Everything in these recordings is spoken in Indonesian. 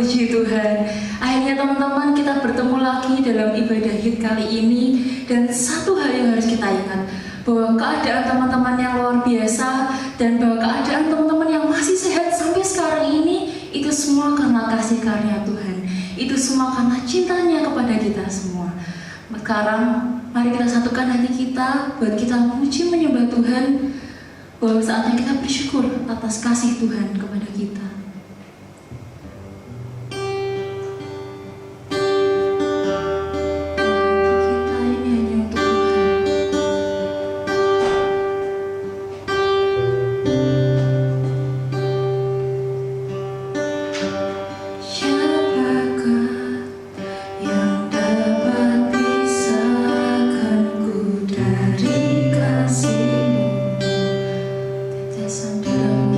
Puji Tuhan. Akhirnya teman-teman kita bertemu lagi dalam ibadah hit kali ini. Dan satu hal yang harus kita ingat, bahwa keadaan teman-teman yang luar biasa dan bahwa keadaan teman-teman yang masih sehat sampai sekarang ini, itu semua karena kasih karunia Tuhan. Itu semua karena cintanya kepada kita semua. Sekarang mari kita satukan hati kita buat kita memuji menyembah Tuhan, bahwa saatnya kita bersyukur atas kasih Tuhan kepada kita. Kasih-Mu, tetesan dalam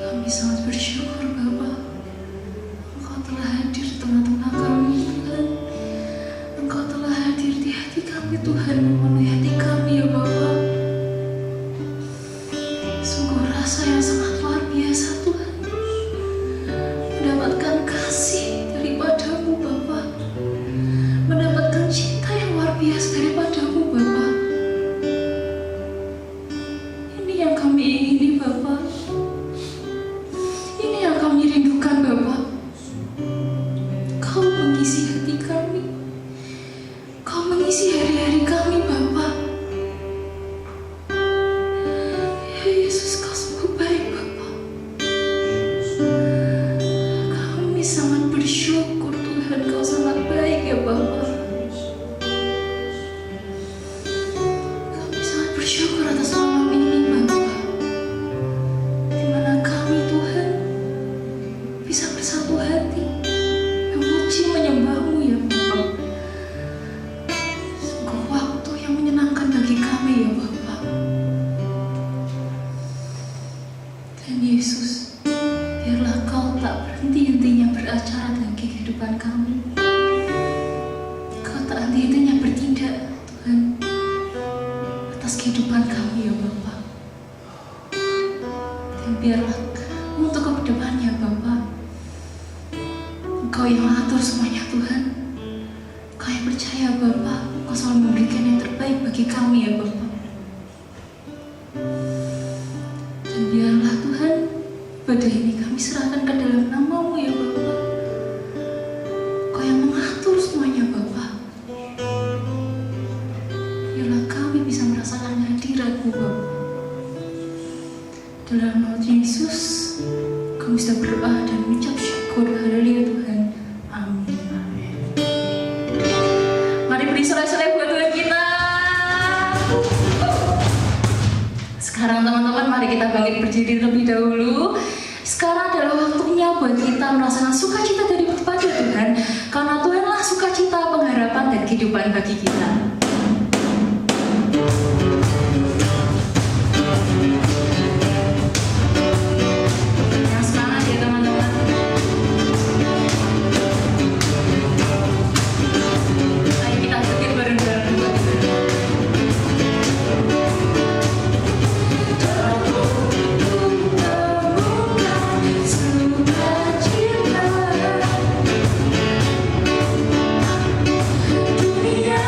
Kami sangat bersyukur Bapa, Engkau telah hadir di tengah-tengah kami Tuhan. Engkau telah hadir di hati kami Tuhan, memenuhi hati kami ya Bapa. Sungguh rasa yang sangat luar biasa Tuhan, mendapatkan kasih daripadamu Bapa, mendapatkan cinta yang luar biasa daripadamu Bapa. Ini yang kami ingini Bapa, ini yang kami rindukan Bapa. Kau mengisi hati kami, Kau mengisi hari-hari kami Bapa. Ya Yesus, Kau sungguh baik Bapa. Kami sangat bersyukur Tuhan, Kau sangat baik ya Bapa. Kami sangat bersyukur atas malam ini Bapa, di mana kami Tuhan bisa bersatu hati memuji menyembah-Mu ya Bapa. Sungguh waktu yang menyenangkan bagi kami ya Bapa. Dan Yesus, biarlah Kau tak berhenti-hentinya beracara dalam kehidupan kami. Kau tak henti-hentinya bertindak Tuhan atas kehidupan kami ya Bapa. Dan biarlah untuk kedepannya Bapa, Engkau yang mengatur semuanya Tuhan. Engkau yang percaya Bapa, Engkau selalu memberikan yang terbaik bagi kami ya Bapa. Dan biarlah Tuhan, ibadah ini kami serahkan ke dalam nama-Mu ya Bapa. Engkau yang mengatur semuanya Bapa. Biarlah kami bisa merasakan hadirat-Mu Bapa. Dalam nama Yesus kami sudah berdoa dan mengucap syukur. Haleluya Tuhan. Amin. Mari beri sorak-sorai buat Tuhan kita. Sekarang teman-teman, mari kita bangkit berdiri terlebih dahulu. Sekarang adalah waktunya buat kita merasakan sukacita daripada Tuhan, karena Tuhanlah sukacita, pengharapan, dan kehidupan bagi kita. Yang semangat ya teman-teman. Ayo kita berpikir bareng-bareng buat Tuhan. Dunia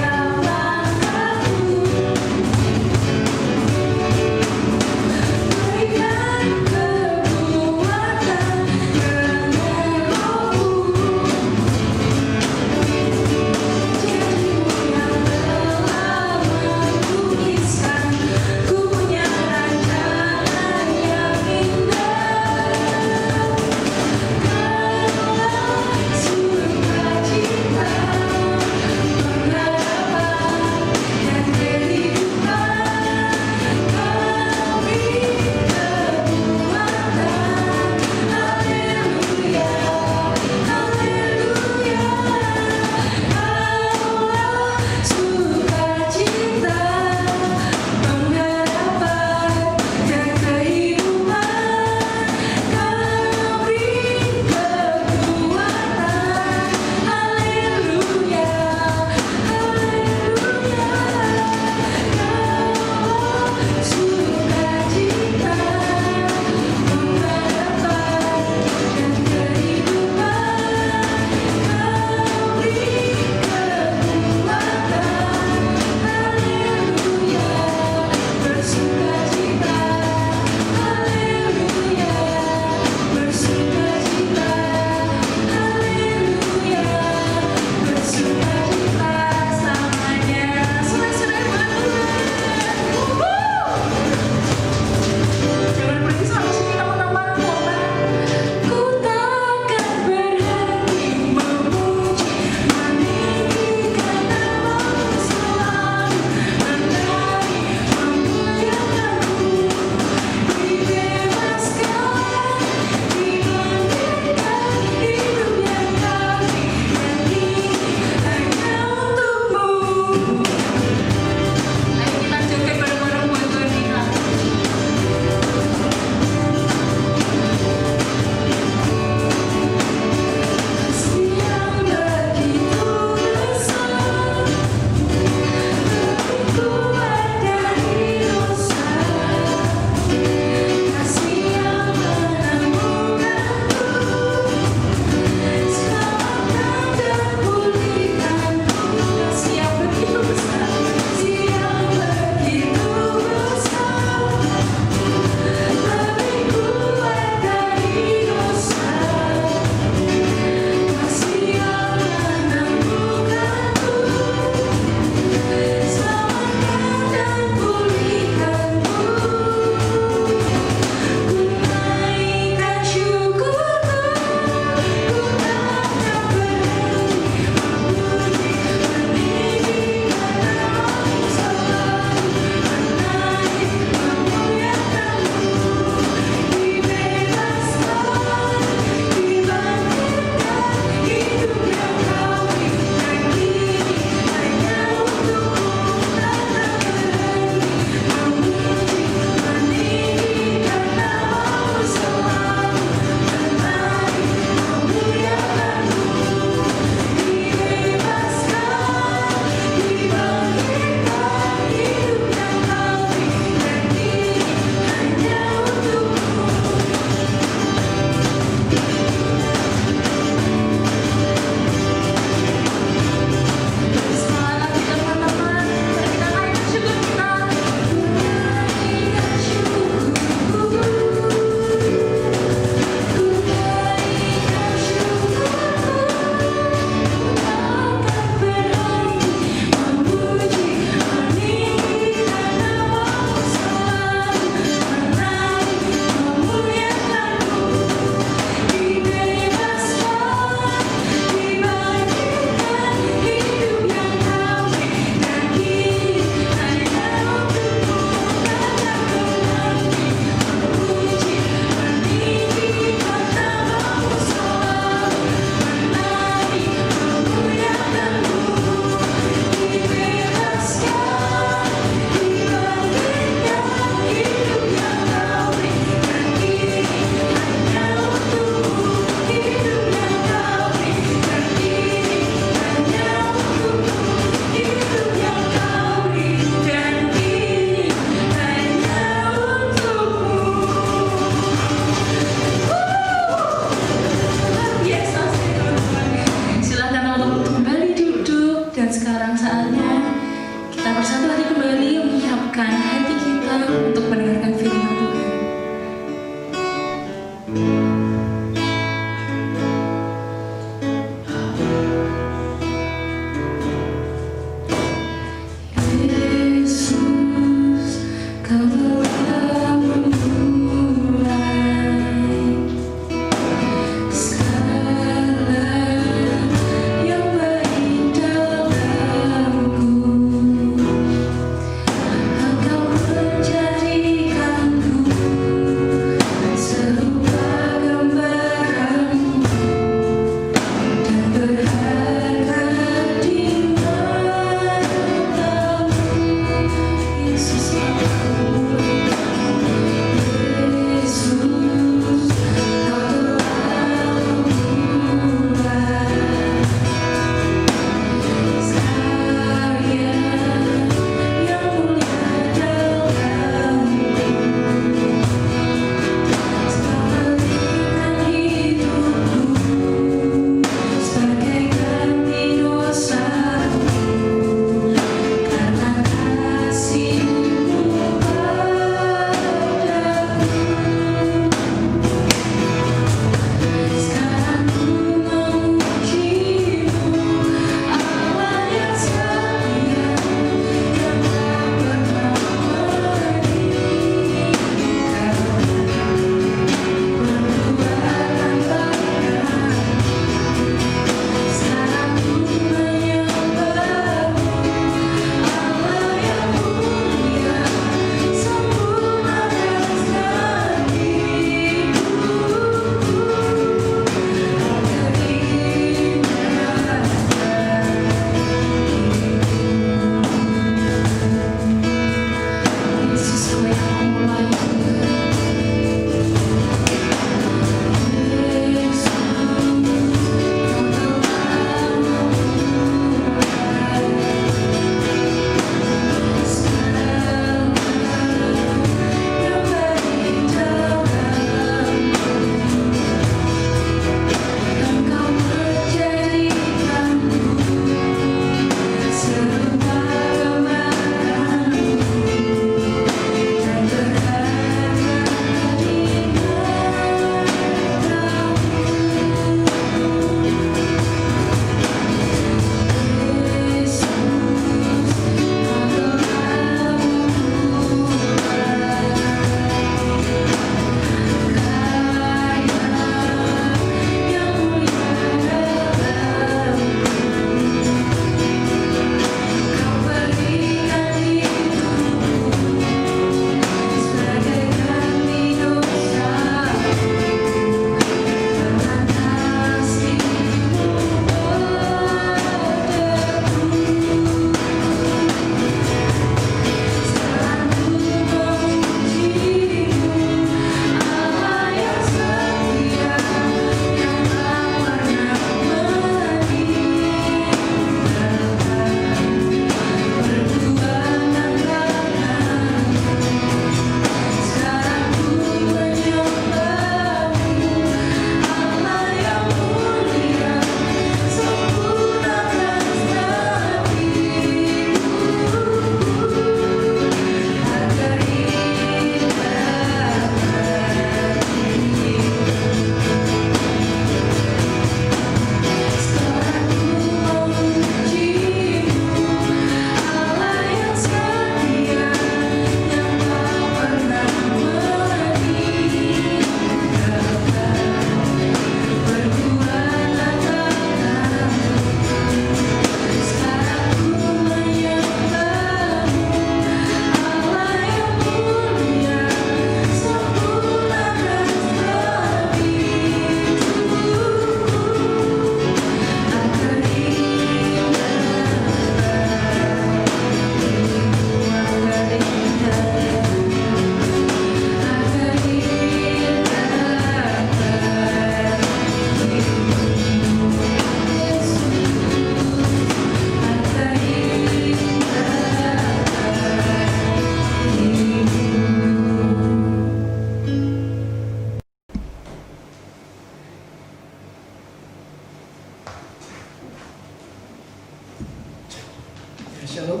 Shalom.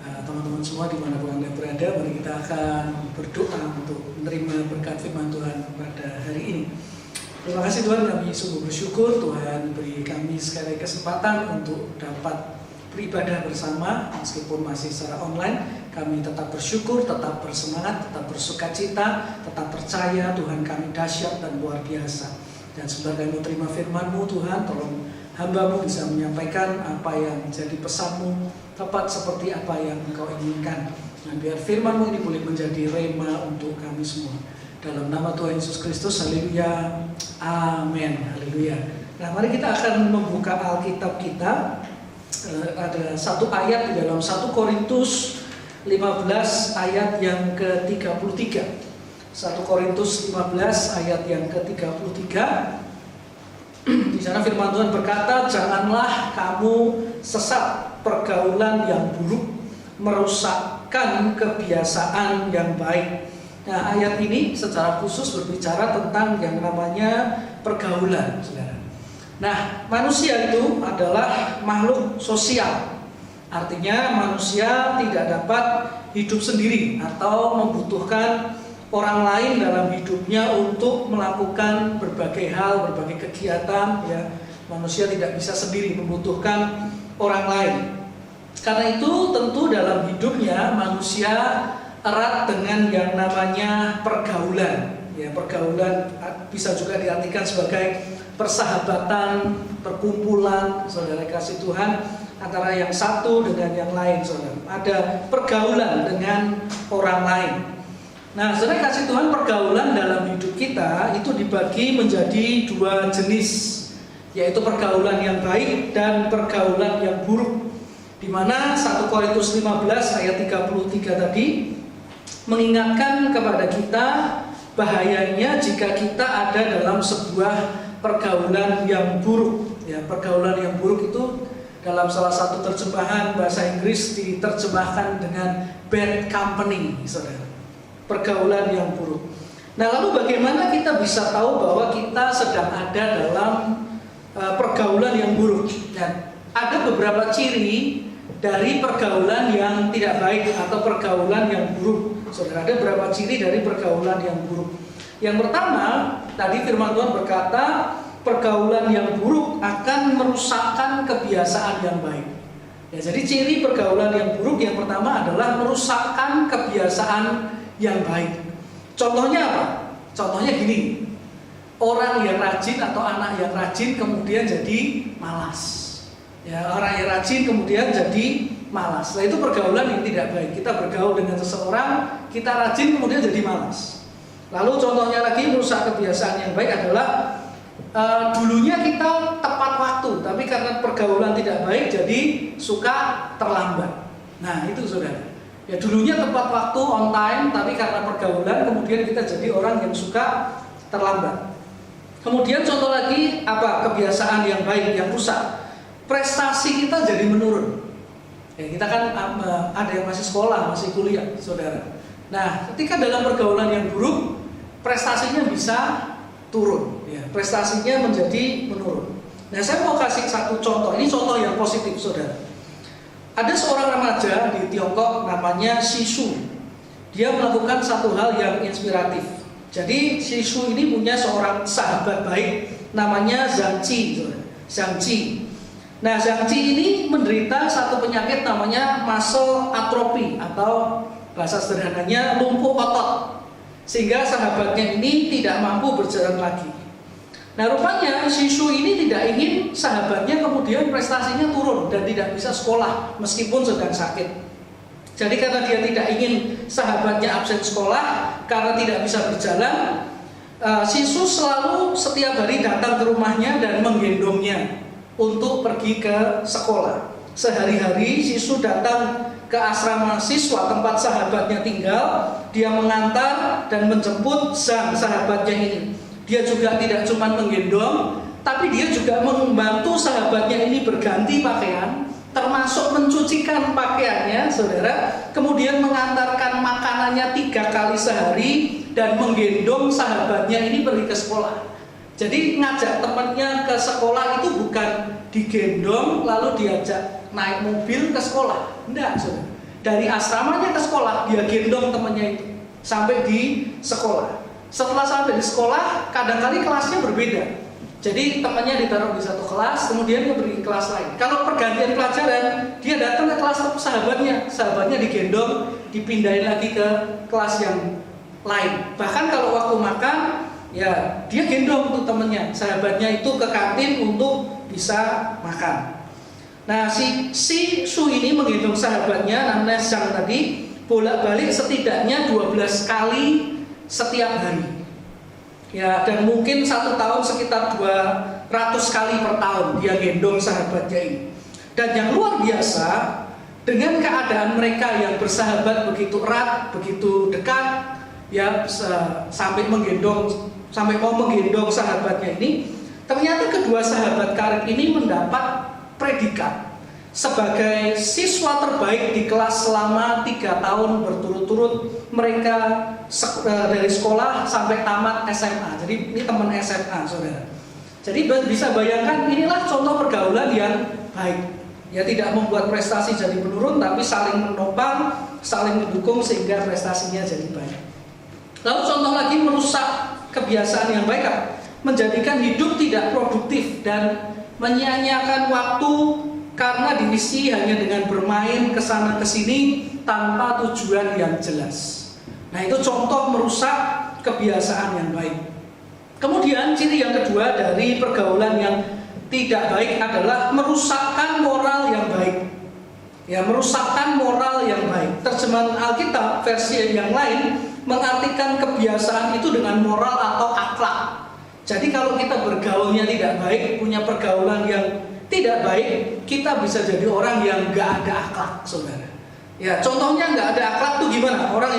Teman-teman semua dimanapun Anda berada, mari kita akan berdoa untuk menerima berkat firman Tuhan pada hari ini. Terima kasih Tuhan, kami sungguh bersyukur Tuhan beri kami sekali kesempatan untuk dapat beribadah bersama meskipun masih secara online. Kami tetap bersyukur, tetap bersemangat, tetap bersukacita, tetap percaya Tuhan kami dahsyat dan luar biasa. Dan sebentar kami terima firman-Mu Tuhan, tolong hamba-Mu bisa menyampaikan apa yang menjadi pesan-Mu tepat seperti apa yang Engkau inginkan. Dan biar firman-Mu ini boleh menjadi rema untuk kami semua. Dalam nama Tuhan Yesus Kristus, haleluya, amin, haleluya. Nah, mari kita akan membuka Alkitab kita. Ada satu ayat di dalam 1 Korintus 15 ayat yang ke-33. 1 Korintus 15 ayat yang ke-33. Di sana firman Tuhan berkata, janganlah kamu sesat pergaulan yang buruk, merusakkan kebiasaan yang baik. Nah, ayat ini secara khusus berbicara tentang yang namanya pergaulan, saudara. Nah, manusia itu adalah makhluk sosial. Artinya manusia tidak dapat hidup sendiri atau membutuhkan orang lain dalam hidupnya untuk melakukan berbagai hal, berbagai kegiatan, ya. Manusia tidak bisa sendiri, membutuhkan orang lain. Karena itu tentu dalam hidupnya manusia erat dengan yang namanya pergaulan. Ya, pergaulan bisa juga diartikan sebagai persahabatan, perkumpulan, saudara kasih Tuhan, antara yang satu dengan yang lain, saudara. Ada pergaulan dengan orang lain. Nah, saudara kasih Tuhan, pergaulan dalam hidup kita itu dibagi menjadi dua jenis, yaitu pergaulan yang baik dan pergaulan yang buruk. Di mana 1 Korintus 15 ayat 33 tadi mengingatkan kepada kita bahayanya jika kita ada dalam sebuah pergaulan yang buruk. Ya, pergaulan yang buruk itu dalam salah satu terjemahan bahasa Inggris diterjemahkan dengan bad company, saudara. Pergaulan yang buruk. Nah, lalu bagaimana kita bisa tahu bahwa kita sedang ada dalam pergaulan yang buruk? Dan ada beberapa ciri dari pergaulan yang tidak baik atau pergaulan yang buruk. Saudara, ada beberapa ciri dari pergaulan yang buruk. Yang pertama, tadi firman Tuhan berkata, pergaulan yang buruk akan merusakkan kebiasaan yang baik. Ya, jadi ciri pergaulan yang buruk yang pertama adalah merusakkan kebiasaan yang baik. Contohnya apa? Contohnya gini, orang yang rajin atau anak yang rajin kemudian jadi malas. Ya, orang yang rajin kemudian jadi malas. Nah, itu pergaulan yang tidak baik. Kita bergaul dengan seseorang, kita rajin kemudian jadi malas. Lalu contohnya lagi merusak kebiasaan yang baik adalah dulunya kita tepat waktu, tapi karena pergaulan tidak baik jadi suka terlambat. Nah, itu saudara. Ya, dulunya tepat waktu, on time, tapi karena pergaulan kemudian kita jadi orang yang suka terlambat. Kemudian contoh lagi apa? Kebiasaan yang baik yang rusak. Prestasi kita jadi menurun. Ya, kita kan ada yang masih sekolah, masih kuliah, saudara. Nah, ketika dalam pergaulan yang buruk, prestasinya bisa turun. Ya, prestasinya menjadi menurun. Nah, saya mau kasih satu contoh. Ini contoh yang positif, saudara. Ada seorang remaja di Tiongkok namanya Sisu. Dia melakukan satu hal yang inspiratif. Jadi Sisu ini punya seorang sahabat baik namanya Zhang Qi. Zhang Qi. Nah, Zhang Qi ini menderita satu penyakit namanya muscle atrophy atau bahasa sederhananya lumpuh otot. Sehingga sahabatnya ini tidak mampu berjalan lagi. Nah, rupanya Sisu ini tidak ingin sahabatnya kemudian prestasinya turun dan tidak bisa sekolah meskipun sedang sakit. Jadi karena dia tidak ingin sahabatnya absen sekolah karena tidak bisa berjalan, Sisu selalu setiap hari datang ke rumahnya dan menggendongnya untuk pergi ke sekolah. Sehari-hari Sisu datang ke asrama siswa tempat sahabatnya tinggal, dia mengantar dan menjemput Zhang sahabatnya ini. Dia juga tidak cuma menggendong, tapi dia juga membantu sahabatnya ini berganti pakaian, termasuk mencucikan pakaiannya, saudara. Kemudian mengantarkan makanannya 3 kali sehari dan menggendong sahabatnya ini pergi ke sekolah. Jadi ngajak temannya ke sekolah itu bukan digendong lalu diajak naik mobil ke sekolah. Enggak, saudara. Dari asramanya ke sekolah dia gendong temannya itu sampai di sekolah. Setelah sampai di sekolah, kadang-kali kelasnya berbeda. Jadi temannya ditaruh di satu kelas, kemudian dia pergi ke kelas lain. Kalau pergantian pelajaran, dia datang ke kelas sahabatnya digendong, dipindahin lagi ke kelas yang lain. Bahkan kalau waktu makan, ya dia gendong untuk temannya, sahabatnya itu ke kantin untuk bisa makan. Nah si Su ini menggendong sahabatnya namanya Zhang tadi bolak-balik setidaknya 12 kali setiap hari. Ya, dan mungkin 1 tahun sekitar 200 kali per tahun dia gendong sahabatnya ini. Dan yang luar biasa, dengan keadaan mereka yang bersahabat begitu erat, begitu dekat, ya sampai mau menggendong sahabatnya ini, ternyata kedua sahabat karib ini mendapat predikat sebagai siswa terbaik di kelas selama 3 tahun berturut-turut mereka dari sekolah sampai tamat SMA. Jadi ini teman SMA, saudara. Jadi bisa bayangkan inilah contoh pergaulan yang baik. Ya tidak membuat prestasi jadi menurun, tapi saling menopang, saling mendukung sehingga prestasinya jadi baik. Lalu contoh lagi merusak kebiasaan yang baik, menjadikan hidup tidak produktif dan menyia-nyiakan waktu karena diisi hanya dengan bermain kesana kesini tanpa tujuan yang jelas. Nah itu contoh merusak kebiasaan yang baik. Kemudian ciri yang kedua dari pergaulan yang tidak baik adalah merusakkan moral yang baik. Ya, merusakkan moral yang baik. Terjemahan Alkitab versi yang lain mengartikan kebiasaan itu dengan moral atau akhlak. Jadi kalau kita bergaulnya tidak baik, punya pergaulan yang tidak baik, kita bisa jadi orang yang nggak ada akhlak, saudara. Ya, contohnya nggak ada akhlak tuh gimana? Orang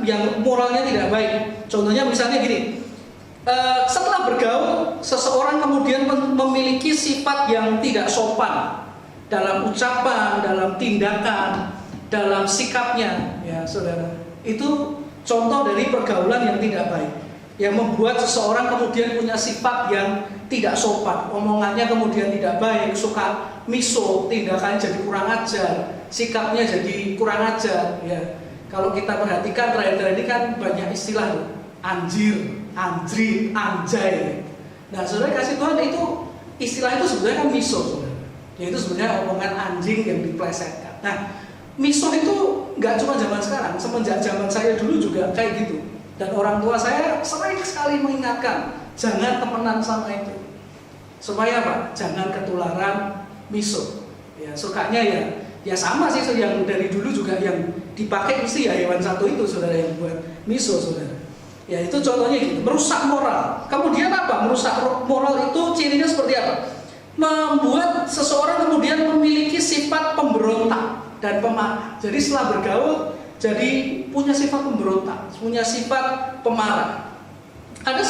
yang moralnya tidak baik. Contohnya misalnya gini, setelah bergaul, seseorang kemudian memiliki sifat yang tidak sopan dalam ucapan, dalam tindakan, dalam sikapnya, ya saudara. Itu contoh dari pergaulan yang tidak baik, yang membuat seseorang kemudian punya sifat yang tidak sopan, omongannya kemudian tidak baik, suka miso, tindakannya jadi kurang ajar, sikapnya jadi kurang ajar. Ya, kalau kita perhatikan terakhir ini kan banyak istilah tuh, anjir, anjrit, anjay. Nah, saudara kasih Tuhan itu istilah itu sebenarnya kan miso, saudara. Yaitu sebenarnya omongan anjing yang diplesetkan. Nah, miso itu nggak cuma zaman sekarang, semenjak zaman saya dulu juga kayak gitu. Dan orang tua saya sering sekali mengingatkan, jangan temenan sama itu. Supaya apa? Jangan ketularan miso. Ya, sukanya ya sama sih yang dari dulu juga yang dipakai mesti ya hewan satu itu, saudara, yang buat miso, saudara. Ya itu contohnya gitu, merusak moral. Kemudian apa? Merusak moral itu cirinya seperti apa? Membuat seseorang kemudian memiliki sifat pemberontak dan pemarah. Jadi setelah bergaul, jadi punya sifat pemberontak, punya sifat pemarah. Ada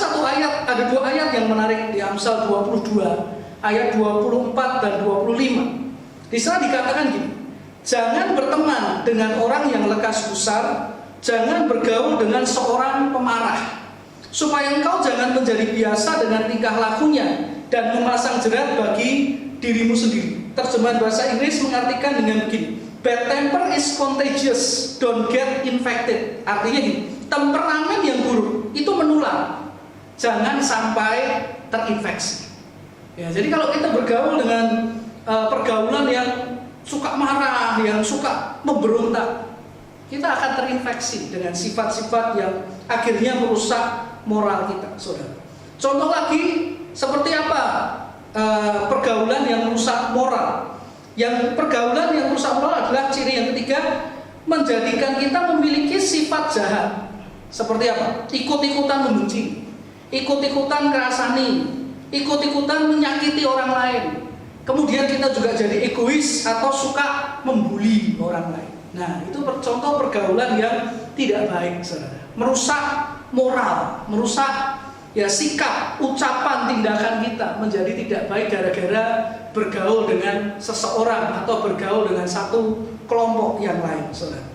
2 ayat yang menarik di Amsal 22, ayat 24 dan 25. Di sana dikatakan gini, jangan berteman dengan orang yang lekas gusar, jangan bergaul dengan seorang pemarah, supaya engkau jangan menjadi biasa dengan tingkah lakunya dan memasang jerat bagi dirimu sendiri. Terjemahan bahasa Inggris mengartikan dengan begini, bad temper is contagious, don't get infected. Artinya gini, temperamen yang buruk itu menular, jangan sampai terinfeksi. Ya, jadi kalau kita bergaul dengan pergaulan yang suka marah, yang suka memberontak, kita akan terinfeksi dengan sifat-sifat yang akhirnya merusak moral kita, saudara. Contoh lagi, seperti apa pergaulan yang merusak moral? Yang pergaulan yang merusak moral adalah ciri yang ketiga, menjadikan kita memiliki sifat jahat. Seperti apa? Ikut-ikutan membenci, ikut-ikutan kerasani, ikut-ikutan menyakiti orang lain. Kemudian kita juga jadi egois atau suka membuli orang lain. Nah, itu contoh pergaulan yang tidak baik, saudara. Merusak moral, merusak sikap, ucapan, tindakan kita menjadi tidak baik gara-gara bergaul dengan seseorang atau bergaul dengan satu kelompok yang lain, saudara.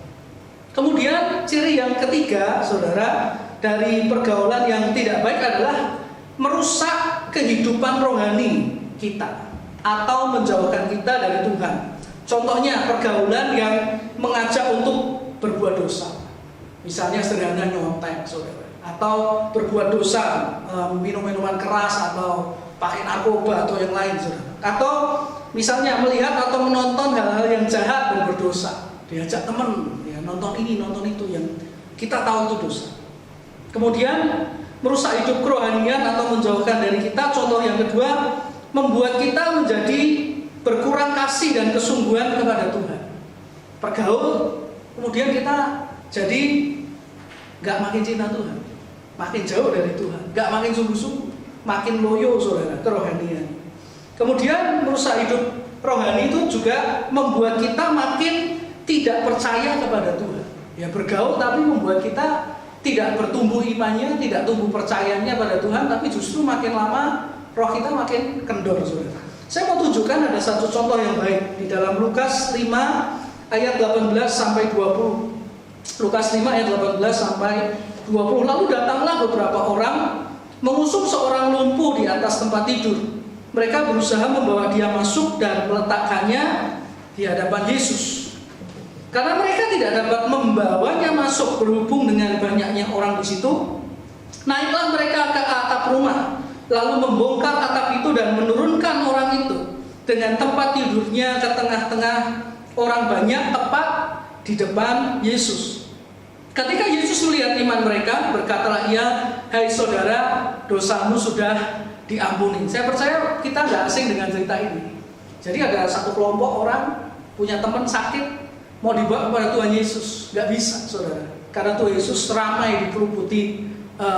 Kemudian ciri yang ketiga, saudara, dari pergaulan yang tidak baik adalah merusak kehidupan rohani kita atau menjauhkan kita dari Tuhan. Contohnya pergaulan yang mengajak untuk berbuat dosa. Misalnya sederhana nyontek, saudara, atau berbuat dosa, minum minuman keras atau pakai narkoba atau yang lain, saudara. Atau misalnya melihat atau menonton hal-hal yang jahat dan berdosa, diajak teman, ya, nonton ini, nonton itu yang kita tahu itu dosa. Kemudian merusak hidup kerohanian atau menjauhkan dari kita. Contoh yang kedua, membuat kita menjadi berkurang kasih dan kesungguhan kepada Tuhan. Pergaul, kemudian kita jadi nggak makin cinta Tuhan, makin jauh dari Tuhan, nggak makin sungguh-sungguh, makin loyo, saudara, kerohanian. Kemudian merusak hidup rohani itu juga membuat kita makin tidak percaya kepada Tuhan. Ya, bergaul tapi membuat kita tidak bertumbuh imannya, tidak tumbuh percayanya pada Tuhan, tapi justru makin lama roh kita makin kendor, saudara. Saya mau tunjukkan ada satu contoh yang baik di dalam Lukas 5 ayat 18 sampai 20. Lukas 5 ayat 18 sampai 20. Lalu datanglah beberapa orang mengusung seorang lumpuh di atas tempat tidur. Mereka berusaha membawa dia masuk dan meletakkannya di hadapan Yesus. Karena mereka tidak dapat membawanya masuk berhubung dengan banyaknya orang di situ, naiklah mereka ke atap rumah, lalu membongkar atap itu dan menurunkan orang itu dengan tempat tidurnya ke tengah-tengah orang banyak tepat di depan Yesus. Ketika Yesus melihat iman mereka, berkatalah ia, "Hai saudara, dosamu sudah diampuni." Saya percaya kita nggak asing dengan cerita ini. Jadi ada satu kelompok orang punya teman sakit, mau dibawa kepada Tuhan Yesus, nggak bisa, saudara, karena Tuhan Yesus ramai dikeruputi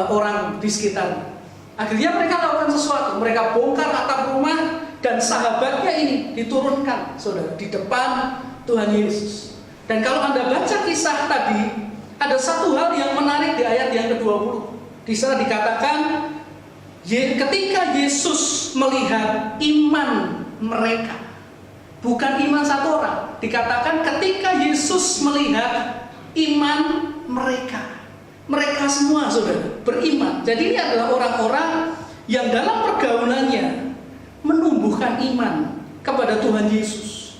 orang di sekitar. Akhirnya mereka lakukan sesuatu, mereka bongkar atap rumah dan sahabatnya ini diturunkan, saudara, di depan Tuhan Yesus. Dan kalau Anda baca kisah tadi, ada satu hal yang menarik di ayat yang ke-20. Di sana dikatakan, ketika Yesus melihat iman mereka, bukan iman satu orang, dikatakan ketika Yesus melihat iman mereka, mereka semua, saudara, beriman. Jadi ini adalah orang-orang yang dalam pergaulannya menumbuhkan iman kepada Tuhan Yesus.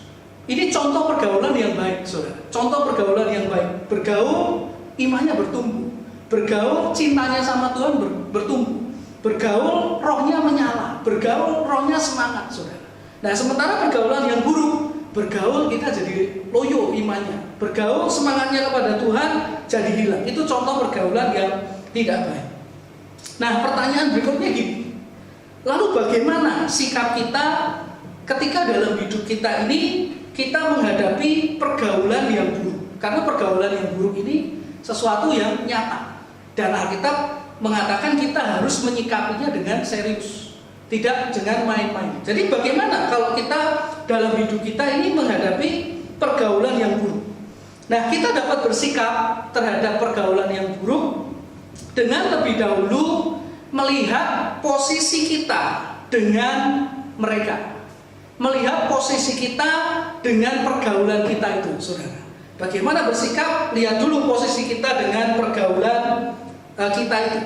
Ini contoh pergaulan yang baik, saudara. Contoh pergaulan yang baik. Bergaul, imannya bertumbuh. Bergaul, cintanya sama Tuhan bertumbuh. Bergaul, rohnya menyala. Bergaul, rohnya semangat, saudara. Nah, sementara pergaulan yang buruk, bergaul kita jadi loyo imannya. Bergaul, semangatnya kepada Tuhan jadi hilang. Itu contoh pergaulan yang tidak baik. Nah, pertanyaan berikutnya gini. Lalu bagaimana sikap kita ketika dalam hidup kita ini kita menghadapi pergaulan yang buruk? Karena pergaulan yang buruk ini sesuatu yang nyata. Dan Alkitab mengatakan kita harus menyikapinya dengan serius, tidak dengan main-main. Jadi bagaimana kalau kita dalam hidup kita ini menghadapi pergaulan yang buruk? Nah, kita dapat bersikap terhadap pergaulan yang buruk dengan lebih dahulu melihat posisi kita dengan mereka. Melihat posisi kita dengan pergaulan kita itu, saudara. Bagaimana bersikap? Lihat dulu posisi kita dengan pergaulan kita itu.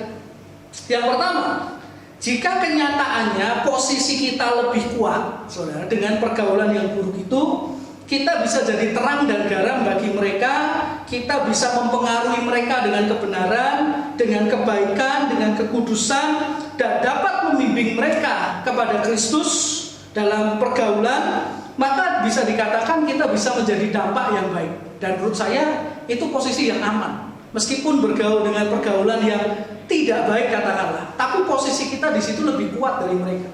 Yang pertama, jika kenyataannya posisi kita lebih kuat, saudara, dengan pergaulan yang buruk itu, kita bisa jadi terang dan garam bagi mereka. Kita bisa mempengaruhi mereka dengan kebenaran, dengan kebaikan, dengan kekudusan, dan dapat membimbing mereka kepada Kristus dalam pergaulan. Maka bisa dikatakan kita bisa menjadi dampak yang baik. Dan menurut saya itu posisi yang aman. Meskipun bergaul dengan pergaulan yang tidak baik katakanlah, tapi posisi kita di situ lebih kuat dari mereka.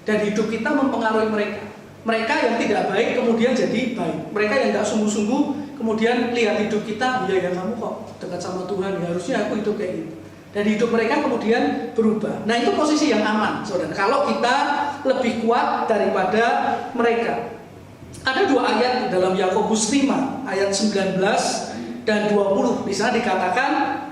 Dan hidup kita mempengaruhi mereka. Mereka yang tidak baik kemudian jadi baik. Mereka yang tidak sungguh-sungguh kemudian lihat hidup kita, ya kamu kok dekat sama Tuhan, ya harusnya aku hidup kayak gitu. Dan hidup mereka kemudian berubah. Nah, itu posisi yang aman, saudara. Kalau kita lebih kuat daripada mereka. Ada dua ayat di dalam Yakobus 5 ayat 19 dan 20. Di sana dikatakan,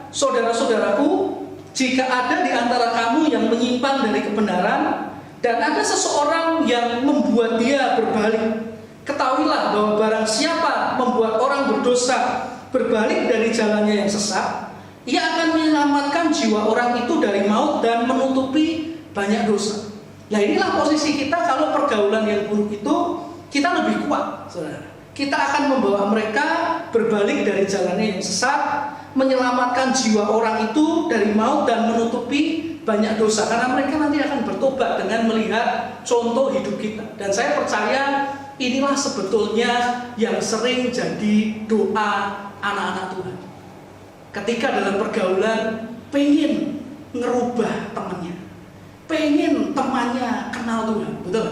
saudara-saudaraku, jika ada di antara kamu yang menyimpang dari kebenaran dan ada seseorang yang membuat dia berbalik, ketahuilah bahwa barang siapa membuat orang berdosa berbalik dari jalannya yang sesat, ia akan menyelamatkan jiwa orang itu dari maut dan menutupi banyak dosa. Nah inilah posisi kita kalau pergaulan yang buruk itu kita lebih kuat, saudara. Kita akan membawa mereka berbalik dari jalannya yang sesat, menyelamatkan jiwa orang itu dari maut dan menutupi banyak dosa. Karena mereka nanti akan bertobat dengan melihat contoh hidup kita. Dan saya percaya inilah sebetulnya yang sering jadi doa anak-anak Tuhan. Ketika dalam pergaulan pengen ngerubah temannya, pengen temannya kenal Tuhan, betul?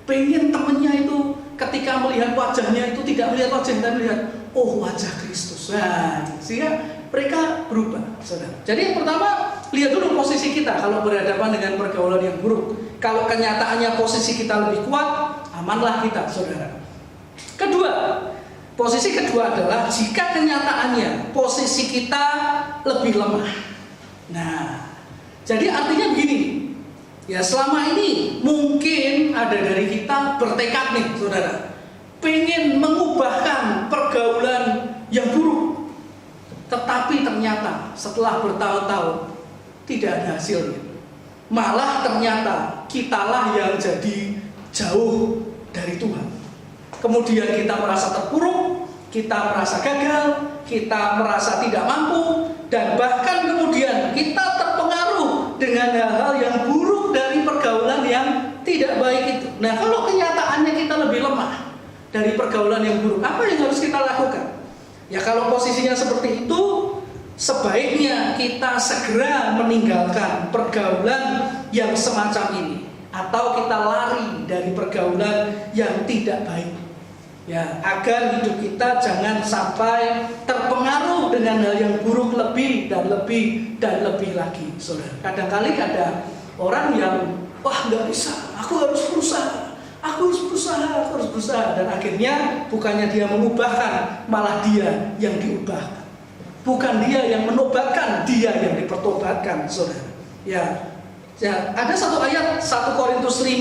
Pengen temannya itu ketika melihat wajahnya itu tidak melihat wajah, tapi melihat oh wajah Kristus. Nah, sehingga mereka berubah, saudara. Jadi yang pertama, lihat dulu posisi kita kalau berhadapan dengan pergaulan yang buruk. Kalau kenyataannya posisi kita lebih kuat, amanlah kita, saudara. Kedua, posisi kedua adalah jika kenyataannya posisi kita lebih lemah. Nah, jadi artinya begini. Ya selama ini mungkin ada dari kita bertekad nih, saudara, pengen mengubahkan pergaulan yang buruk. Tetapi ternyata setelah bertahun-tahun tidak ada hasilnya. Malah ternyata kitalah yang jadi jauh dari Tuhan. Kemudian kita merasa terpuruk, kita merasa gagal, kita merasa tidak mampu, dan bahkan kemudian kita terpengaruh dengan hal-hal yang buruk dari pergaulan yang tidak baik itu. Nah, kalau kenyataannya kita lebih lemah dari pergaulan yang buruk, apa yang harus kita lakukan? Ya kalau posisinya seperti itu, sebaiknya kita segera meninggalkan pergaulan yang semacam ini, atau kita lari dari pergaulan yang tidak baik. Ya, agar hidup kita jangan sampai terpengaruh dengan hal yang buruk lebih dan lebih dan lebih lagi, saudara. Kadang-kali ada orang yang wah nggak bisa, aku harus berusaha, dan akhirnya bukannya dia mengubahkan, malah dia yang diubahkan. Bukan dia yang menobatkan, dia yang dipertobatkan, saudara. Ya, ada satu ayat 1 Korintus 5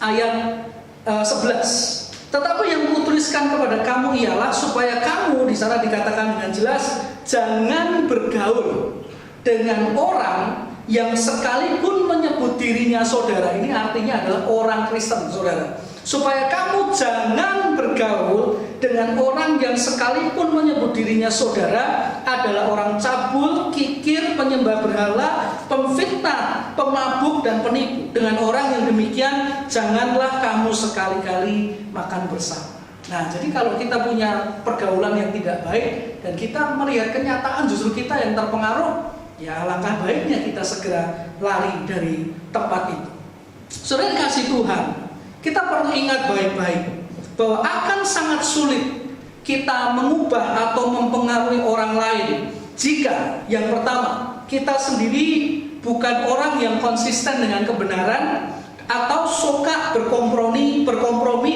ayat 11. Tetapi yang kutuliskan kepada kamu ialah supaya kamu, di sana dikatakan dengan jelas, jangan bergaul dengan orang yang sekalipun menyebut dirinya saudara. Ini artinya adalah orang Kristen, saudara. Supaya kamu jangan bergaul dengan orang yang sekalipun menyebut dirinya saudara adalah orang cabul, kikir, penyembah berhala, pemfitnah, pemabuk, dan penipu. Dengan orang yang demikian janganlah kamu sekali-kali makan bersama. Nah, jadi kalau kita punya pergaulan yang tidak baik dan kita melihat kenyataan justru kita yang terpengaruh, ya alangkah baiknya kita segera lari dari tempat itu. Saudara kasih Tuhan, kita perlu ingat baik-baik bahwa akan sangat sulit kita mengubah atau mempengaruhi orang lain jika yang pertama kita sendiri bukan orang yang konsisten dengan kebenaran atau suka berkompromi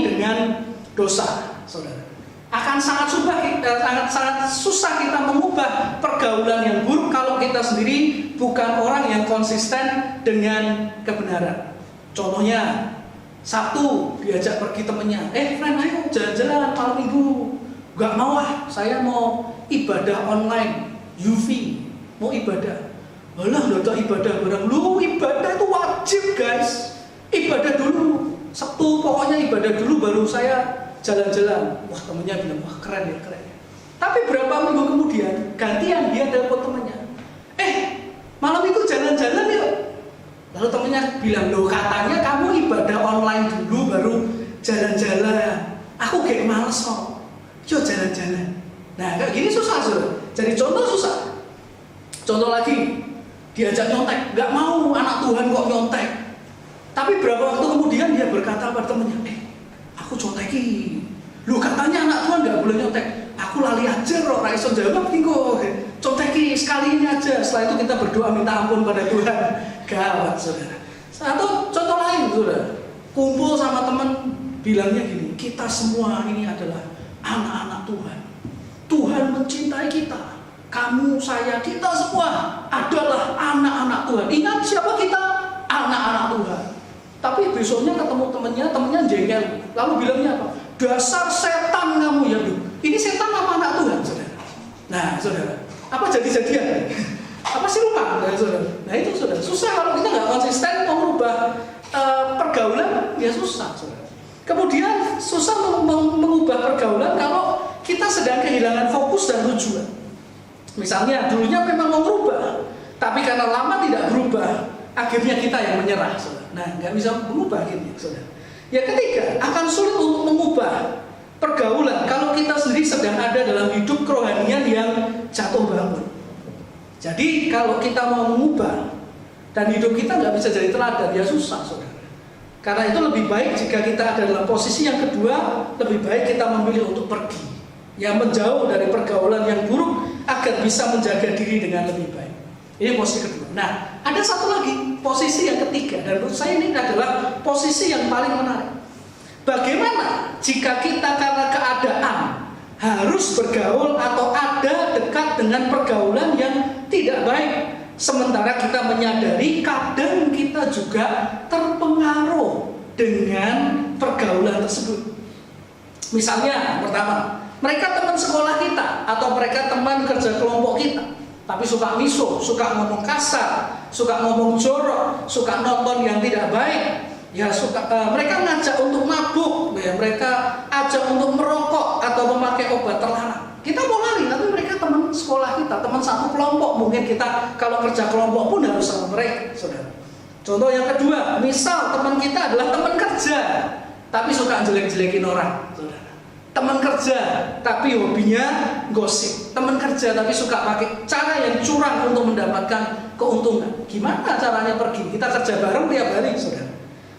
dengan dosa, saudara. Akan sangat susah kita mengubah pergaulan yang buruk kalau kita sendiri bukan orang yang konsisten dengan kebenaran. Contohnya, Sabtu diajak pergi temennya, friend ayo jalan-jalan malam minggu. Gak mau saya mau ibadah online, UV, mau ibadah. Alah, udah ibadah bareng. Lu ibadah itu wajib guys. Ibadah dulu, Sabtu pokoknya ibadah dulu baru saya jalan-jalan. Wah, temennya bilang, wah keren ya. Tapi berapa minggu kemudian gantian dia telepon temennya, malam itu jalan-jalan yuk. Lalu temennya bilang, loh katanya kamu ibadah online dulu baru jalan-jalan. Aku kayak males kok. Yuk jalan-jalan. Nah kayak gini susah, saudara. Jadi contoh susah. Contoh lagi, diajak nyontek, gak mau, anak Tuhan kok nyontek. Tapi berapa waktu kemudian dia berkata pada temennya, aku conteki. Loh katanya anak Tuhan gak boleh nyontek. Aku lali aja roh, raiso jawab tinggo. Conteki sekali ini aja. Setelah itu kita berdoa minta ampun pada Tuhan. Gawat, saudara. Atau contoh lain, saudara, kumpul sama teman, bilangnya gini, kita semua ini adalah anak-anak Tuhan. Tuhan mencintai kita. Kamu, saya, kita semua adalah anak-anak Tuhan. Ingat siapa kita? Anak-anak Tuhan. Tapi besoknya ketemu temennya jengkel. Lalu bilangnya apa? Dasar setan kamu ya. Ini setan apa anak Tuhan, saudara? Nah, saudara, apa jadi-jadian? Apa sih lupa, saudara? Nah itu saudara, susah kalau kita nggak konsisten mau merubah ya susah, saudara. Kemudian susah mengubah pergaulan kalau kita sedang kehilangan fokus dan tujuan. Misalnya dulunya memang mau berubah, tapi karena lama tidak berubah, akhirnya kita yang menyerah, saudara. Nah, nggak bisa mengubah akhirnya, saudara. Yang ketiga, akan sulit untuk mengubah pergaulan kalau kita sendiri sedang ada dalam hidup kerohanian yang jatuh bangun. Jadi kalau kita mau mengubah dan hidup kita nggak bisa jadi teladan, ya susah, saudara. Karena itu lebih baik jika kita ada dalam posisi yang kedua, lebih baik kita memilih untuk pergi, yang menjauh dari pergaulan yang buruk agar bisa menjaga diri dengan lebih baik. Ini posisi kedua. Nah, ada satu lagi posisi yang ketiga, dan menurut saya ini adalah posisi yang paling menarik. Bagaimana jika kita karena keadaan harus bergaul atau ada dekat dengan pergaulan yang tidak baik, sementara kita menyadari kadang kita juga terpengaruh dengan pergaulan tersebut. Misalnya, pertama, mereka teman sekolah kita atau mereka teman kerja kelompok kita, tapi suka miso, suka ngomong kasar, suka ngomong jorok, suka nonton yang tidak baik, ya mereka ngajak untuk mabuk, ya mereka ajak untuk merokok atau memakai obat terlarang. Kita mau lari, tapi mereka teman sekolah kita, teman satu kelompok. Mungkin kita kalau kerja kelompok pun harus sama mereka, saudara. Contoh yang kedua, misal teman kita adalah teman kerja, tapi suka jelek-jelekin orang, saudara. Teman kerja, tapi hobinya gosip. Teman kerja, tapi suka pakai cara yang curang untuk mendapatkan keuntungan. Gimana caranya pergi? Kita kerja bareng tiap hari, saudara.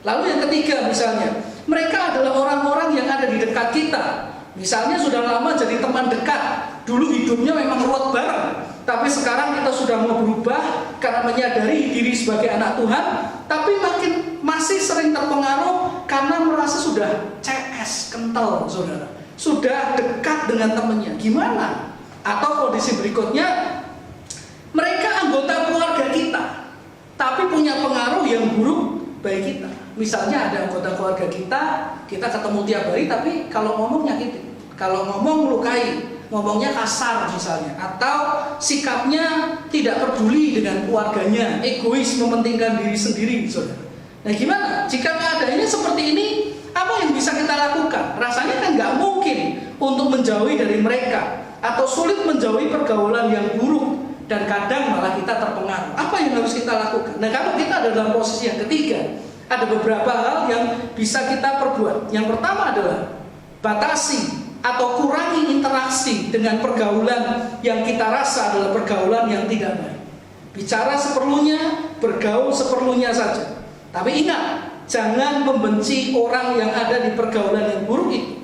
Lalu yang ketiga, misalnya, mereka adalah orang-orang yang ada di dekat kita. Misalnya sudah lama jadi teman dekat, dulu hidupnya memang ruwet bareng, tapi sekarang kita sudah mau berubah karena menyadari diri sebagai anak Tuhan, tapi masih sering terpengaruh karena merasa sudah CS, kental, saudara, sudah dekat dengan temannya. Gimana? Atau kondisi berikutnya, mereka anggota keluarga kita, tapi punya pengaruh yang buruk bagi kita. Misalnya ada anggota keluarga kita ketemu tiap hari, tapi kalau ngomong nyakitin, kalau ngomong melukai, ngomongnya kasar misalnya, atau sikapnya tidak peduli dengan keluarganya, egois, mementingkan diri sendiri, saudara. Nah, gimana? Jika keadaannya seperti ini, apa yang bisa kita lakukan? Rasanya kan nggak mungkin untuk menjauhi dari mereka, atau sulit menjauhi pergaulan yang buruk, dan kadang malah kita terpengaruh. Apa yang harus kita lakukan? Nah, kalau kita ada dalam posisi yang ketiga, ada beberapa hal yang bisa kita perbuat. Yang pertama adalah batasi atau kurangi interaksi dengan pergaulan yang kita rasa adalah pergaulan yang tidak baik. Bicara seperlunya, bergaul seperlunya saja. Tapi ingat, jangan membenci orang yang ada di pergaulan yang buruk itu.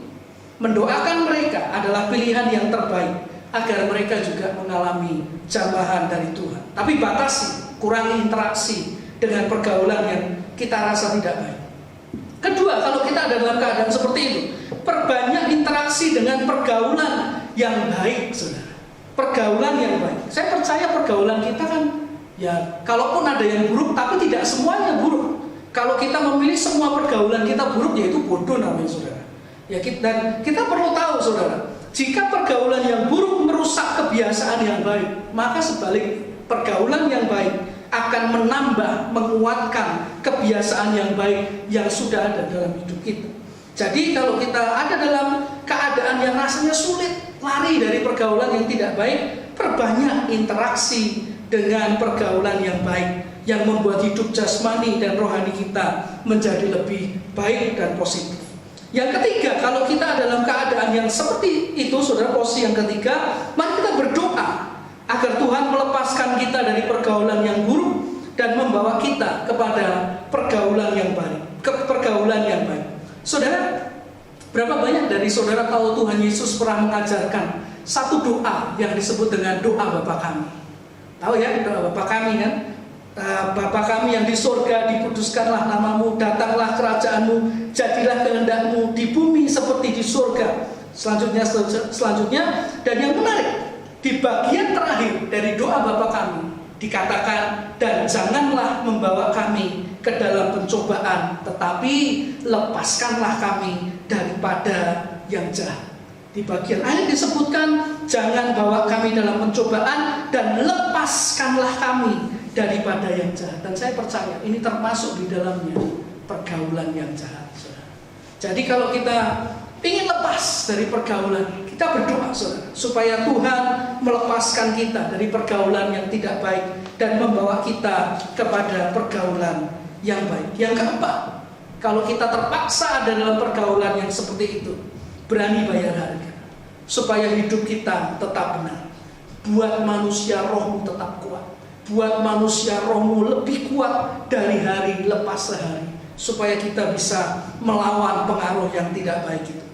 Mendoakan mereka adalah pilihan yang terbaik agar mereka juga mengalami jambahan dari Tuhan. Tapi batasi, kurangi interaksi dengan pergaulan yang kita rasa tidak baik. Kedua, kalau kita ada dalam keadaan seperti itu, perbanyak interaksi dengan pergaulan yang baik, saudara. Pergaulan yang baik. Saya percaya pergaulan kita kan, ya, kalaupun ada yang buruk, tapi tidak semuanya buruk. Kalau kita memilih semua pergaulan kita buruk, yaitu bodoh namanya, saudara. Ya, dan kita perlu tahu, saudara, jika pergaulan yang buruk merusak kebiasaan yang baik, maka sebalik pergaulan yang baik akan menambah, menguatkan kebiasaan yang baik yang sudah ada dalam hidup kita. Jadi kalau kita ada dalam keadaan yang rasanya sulit, lari dari pergaulan yang tidak baik, perbanyak interaksi dengan pergaulan yang baik, yang membuat hidup jasmani dan rohani kita menjadi lebih baik dan positif. Yang ketiga, kalau kita dalam keadaan yang seperti itu, saudara, posisi yang ketiga, mari kita berdoa agar Tuhan melepaskan kita dari pergaulan yang buruk dan membawa kita kepada pergaulan yang baik, Saudara, berapa banyak dari saudara tahu Tuhan Yesus pernah mengajarkan satu doa yang disebut dengan doa Bapa kami? Tahu ya, doa Bapa kami kan? Bapa kami yang di surga, dikuduskanlah namamu, datanglah kerajaanmu, jadilah kehendakmu di bumi seperti di surga. Selanjutnya, dan yang menarik, di bagian terakhir dari doa Bapa kami dikatakan, dan janganlah membawa kami ke dalam pencobaan, tetapi lepaskanlah kami daripada yang jahat. Di bagian akhir disebutkan, jangan bawa kami dalam pencobaan dan lepaskanlah kami daripada yang jahat. Dan saya percaya ini termasuk di dalamnya pergaulan yang jahat, saudara. Jadi kalau kita ingin lepas dari pergaulan, kita berdoa, saudara, supaya Tuhan melepaskan kita dari pergaulan yang tidak baik dan membawa kita kepada pergaulan yang baik. Yang keempat, kalau kita terpaksa ada dalam pergaulan yang seperti itu, berani bayar harga supaya hidup kita tetap benar. Buat manusia rohmu tetap kuat, buat manusia rohmu lebih kuat dari hari lepas sehari, supaya kita bisa melawan pengaruh yang tidak baik itu.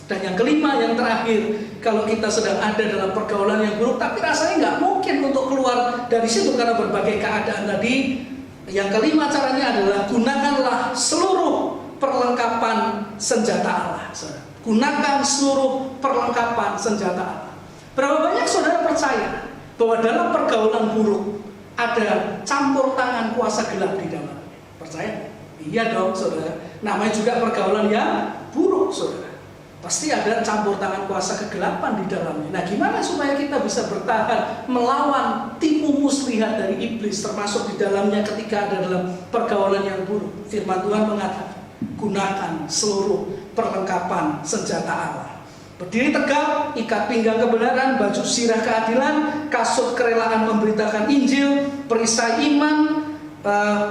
Dan yang kelima, yang terakhir, kalau kita sedang ada dalam pergaulan yang buruk tapi rasanya nggak mungkin untuk keluar dari situ karena berbagai keadaan tadi, yang kelima caranya adalah gunakanlah seluruh perlengkapan senjata Allah, saudara. Gunakan seluruh perlengkapan senjata Allah. Berapa banyak saudara percaya bahwa dalam pergaulan buruk ada campur tangan kuasa gelap di dalam? Percaya? Iya dong, saudara. Namanya juga pergaulan yang buruk, saudara. Pasti ada campur tangan kuasa kegelapan di dalamnya. Nah, gimana supaya kita bisa bertahan melawan tipu muslihat dari iblis, termasuk di dalamnya ketika ada dalam pergaulan yang buruk? Firman Tuhan mengatakan, gunakan seluruh perlengkapan senjata Allah. Berdiri tegak, ikat pinggang kebenaran, baju sirah keadilan, kasut kerelaan memberitakan Injil, perisai iman,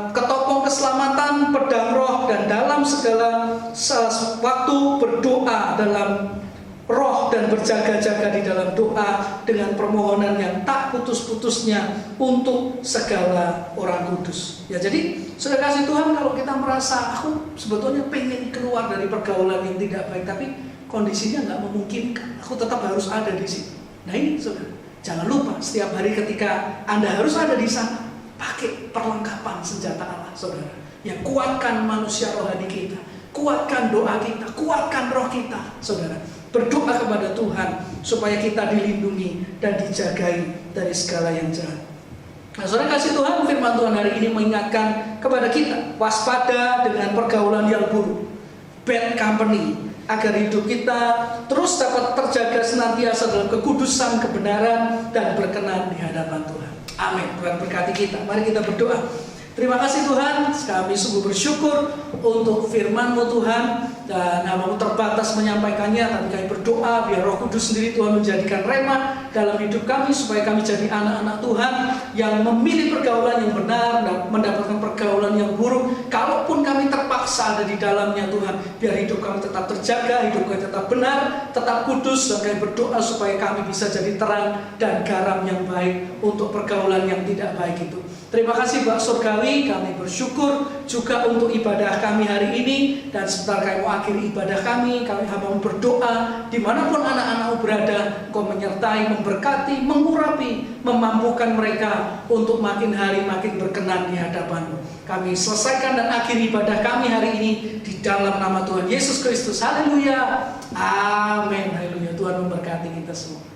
ketopong keselamatan, pedang roh, dan dalam segala waktu berdoa dalam roh dan berjaga-jaga di dalam doa dengan permohonan yang tak putus-putusnya untuk segala orang kudus. Ya, jadi sudah kasih Tuhan, kalau kita merasa aku sebetulnya pengen keluar dari pergaulan yang tidak baik, tapi kondisinya nggak memungkinkan, aku tetap harus ada di situ. Nah ini saudara, jangan lupa setiap hari ketika Anda harus ada di sana, pakai perlengkapan senjata Allah, saudara. Yang kuatkan manusia rohani kita, kuatkan doa kita, kuatkan roh kita, saudara. Berdoa kepada Tuhan supaya kita dilindungi dan dijagai dari segala yang jahat. Nah, saudara kasih Tuhan, firman Tuhan hari ini mengingatkan kepada kita waspada dengan pergaulan yang buruk, bad company, agar hidup kita terus dapat terjaga senantiasa dalam kekudusan, kebenaran, dan berkenan di hadapan Tuhan. Amin. Tuhan berkati kita. Mari kita berdoa. Terima kasih Tuhan, kami sungguh bersyukur untuk firman-Mu Tuhan, dan hamba-Mu terbatas menyampaikannya, tapi kami berdoa biar Roh Kudus sendiri Tuhan menjadikan rema dalam hidup kami, supaya kami jadi anak-anak Tuhan yang memilih pergaulan yang benar dan mendapatkan pergaulan yang buruk. Kalaupun kami terpaksa ada di dalamnya Tuhan, biar hidup kami tetap terjaga, hidup kami tetap benar, tetap kudus, dan kami berdoa supaya kami bisa jadi terang dan garam yang baik untuk pergaulan yang tidak baik itu. Terima kasih Bapak Surgawi, kami bersyukur juga untuk ibadah kami hari ini, dan sebentar kami mau akhiri ibadah kami hamba berdoa dimanapun anak-anak-Mu berada, Kau menyertai, memberkati, mengurapi, memampukan mereka untuk makin hari makin berkenan di hadapan-Mu. Kami selesaikan dan akhiri ibadah kami hari ini di dalam nama Tuhan Yesus Kristus. Haleluya, amin, haleluya. Tuhan memberkati kita semua.